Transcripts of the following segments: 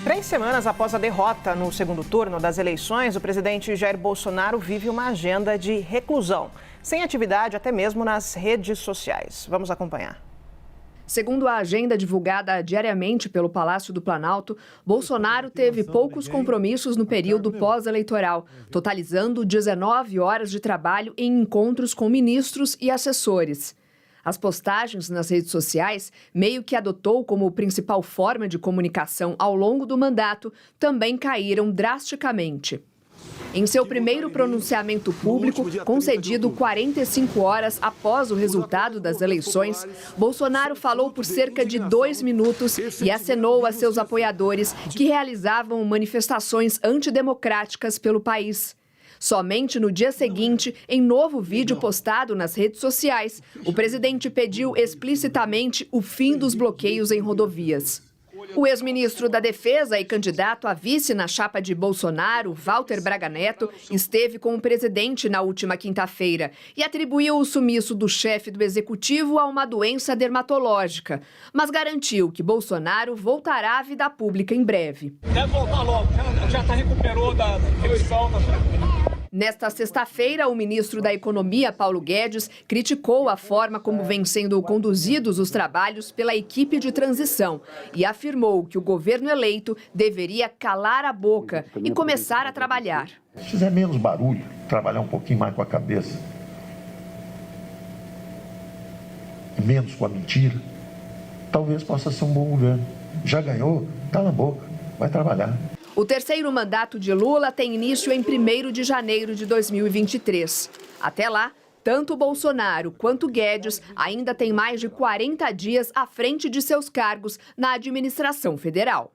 3 semanas após a derrota no segundo turno das eleições, o presidente Jair Bolsonaro vive uma agenda de reclusão, sem atividade até mesmo nas redes sociais. Vamos acompanhar. Segundo a agenda divulgada diariamente pelo Palácio do Planalto, Bolsonaro teve poucos compromissos no período pós-eleitoral, totalizando 19 horas de trabalho em encontros com ministros e assessores. As postagens nas redes sociais, meio que adotou como principal forma de comunicação ao longo do mandato, também caíram drasticamente. Em seu primeiro pronunciamento público, concedido 45 horas após o resultado das eleições, Bolsonaro falou por cerca de 2 minutos e acenou a seus apoiadores que realizavam manifestações antidemocráticas pelo país. Somente no dia seguinte, em novo vídeo postado nas redes sociais, o presidente pediu explicitamente o fim dos bloqueios em rodovias. O ex-ministro da Defesa e candidato a vice na chapa de Bolsonaro, Walter Braga Neto, esteve com o presidente na última quinta-feira e atribuiu o sumiço do chefe do executivo a uma doença dermatológica, mas garantiu que Bolsonaro voltará à vida pública em breve. Deve voltar logo, já recuperou da eleição. Nesta sexta-feira, o ministro da Economia, Paulo Guedes, criticou a forma como vêm sendo conduzidos os trabalhos pela equipe de transição e afirmou que o governo eleito deveria calar a boca e começar a trabalhar. Se fizer menos barulho, trabalhar um pouquinho mais com a cabeça, e menos com a mentira, talvez possa ser um bom governo. Já ganhou? Cala a boca, vai trabalhar. O terceiro mandato de Lula tem início em 1º de janeiro de 2023. Até lá, tanto Bolsonaro quanto Guedes ainda têm mais de 40 dias à frente de seus cargos na administração federal.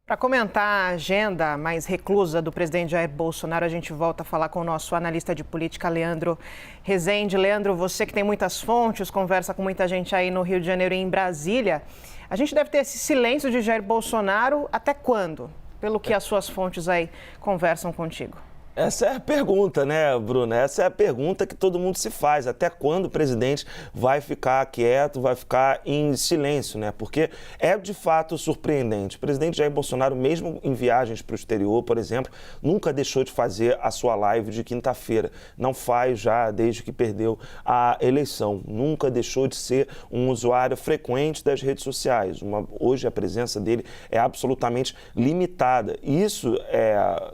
Para comentar a agenda mais reclusa do presidente Jair Bolsonaro, a gente volta a falar com o nosso analista de política, Leandro Rezende. Leandro, você que tem muitas fontes, conversa com muita gente aí no Rio de Janeiro e em Brasília. A gente deve ter esse silêncio de Jair Bolsonaro até quando? Pelo que as suas fontes aí conversam contigo. Essa é a pergunta, né, Bruna? Essa é a pergunta que todo mundo se faz. Até quando o presidente vai ficar quieto, vai ficar em silêncio, né? Porque é de fato surpreendente. O presidente Jair Bolsonaro, mesmo em viagens para o exterior, por exemplo, nunca deixou de fazer a sua live de quinta-feira. Não faz já desde que perdeu a eleição. Nunca deixou de ser um usuário frequente das redes sociais. Hoje a presença dele é absolutamente limitada. E isso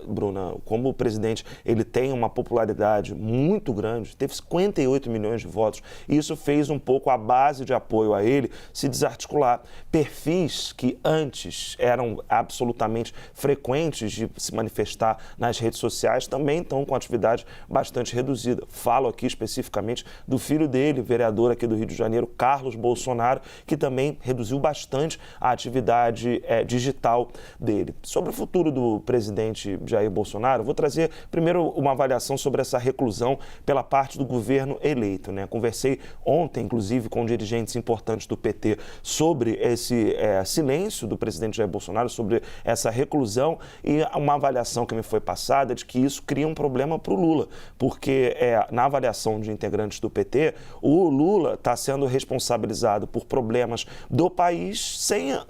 Bruna, como o presidente ele tem uma popularidade muito grande, teve 58 milhões de votos, e isso fez um pouco a base de apoio a ele se desarticular. Perfis que antes eram absolutamente frequentes de se manifestar nas redes sociais também estão com atividade bastante reduzida. Falo aqui especificamente do filho dele, vereador aqui do Rio de Janeiro, Carlos Bolsonaro, que também reduziu bastante a atividade digital dele. Sobre o futuro do presidente Jair Bolsonaro, vou trazer primeiro uma avaliação sobre essa reclusão pela parte do governo eleito, né? Conversei ontem, inclusive, com dirigentes importantes do PT sobre esse silêncio do presidente Jair Bolsonaro, sobre essa reclusão, e uma avaliação que me foi passada de que isso cria um problema para o Lula, porque na avaliação de integrantes do PT, o Lula está sendo responsabilizado por problemas do país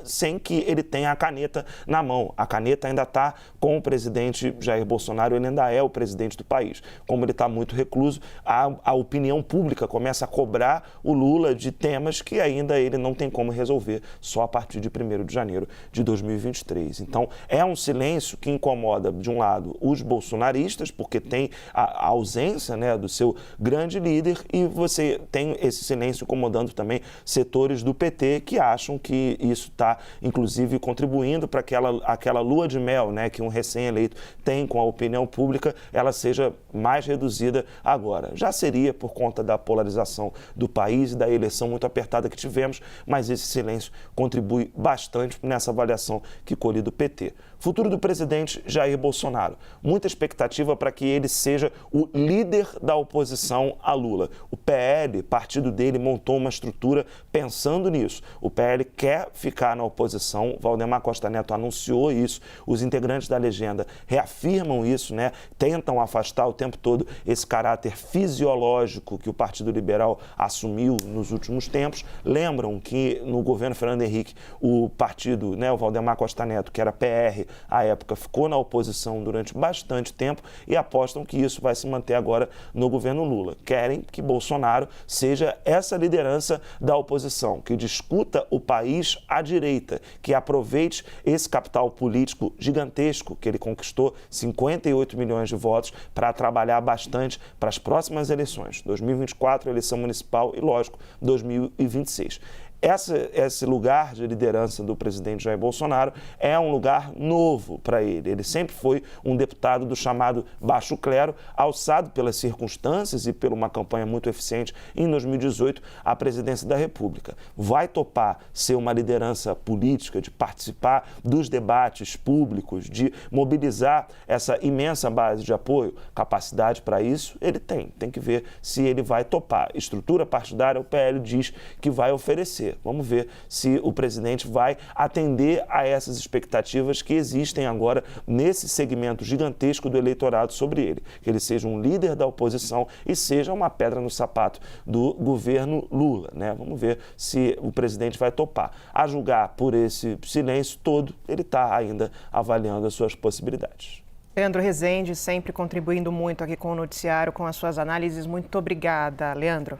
sem que ele tenha a caneta na mão. A caneta ainda está com o presidente Jair Bolsonaro, ele ainda é o presidente do país. Como ele está muito recluso, a opinião pública começa a cobrar o Lula de temas que ainda ele não tem como resolver, só a partir de 1º de janeiro de 2023. Então, é um silêncio que incomoda, de um lado, os bolsonaristas, porque tem a ausência, né, do seu grande líder, e você tem esse silêncio incomodando também setores do PT que acham que isso está, inclusive, contribuindo para aquela lua de mel, né, que um recém-eleito tem com a opinião pública, ela seja mais reduzida agora. Já seria por conta da polarização do país e da eleição muito apertada que tivemos, mas esse silêncio contribui bastante nessa avaliação que colhi do PT. Futuro do presidente Jair Bolsonaro. Muita expectativa para que ele seja o líder da oposição a Lula. O PL, partido dele, montou uma estrutura pensando nisso. O PL quer ficar na oposição, Valdemar Costa Neto anunciou isso, os integrantes da legenda reafirmam isso, né? tentam afastar o tempo todo esse caráter fisiológico que o Partido Liberal assumiu nos últimos tempos. Lembram que no governo Fernando Henrique, o partido, o Valdemar Costa Neto, que era PR à época, ficou na oposição durante bastante tempo e apostam que isso vai se manter agora no governo Lula. Querem que Bolsonaro seja essa liderança da oposição, que discuta o país à direita, que aproveite esse capital político gigantesco que ele conquistou, 58 milhões de votos, para trabalhar bastante para as próximas eleições, 2024, eleição municipal e, lógico, 2026. Esse lugar de liderança do presidente Jair Bolsonaro é um lugar novo para ele. Ele sempre foi um deputado do chamado baixo clero, alçado pelas circunstâncias e por uma campanha muito eficiente em 2018 à presidência da República. Vai topar ser uma liderança política, de participar dos debates públicos, de mobilizar essa imensa base de apoio? Capacidade para isso ele tem que ver se ele vai topar. Estrutura partidária, o PL diz que vai oferecer. Vamos ver se o presidente vai atender a essas expectativas que existem agora nesse segmento gigantesco do eleitorado sobre ele. Que ele seja um líder da oposição e seja uma pedra no sapato do governo Lula, Vamos ver se o presidente vai topar. A julgar por esse silêncio todo, ele está ainda avaliando as suas possibilidades. Leandro Rezende, sempre contribuindo muito aqui com o noticiário, com as suas análises. Muito obrigada, Leandro.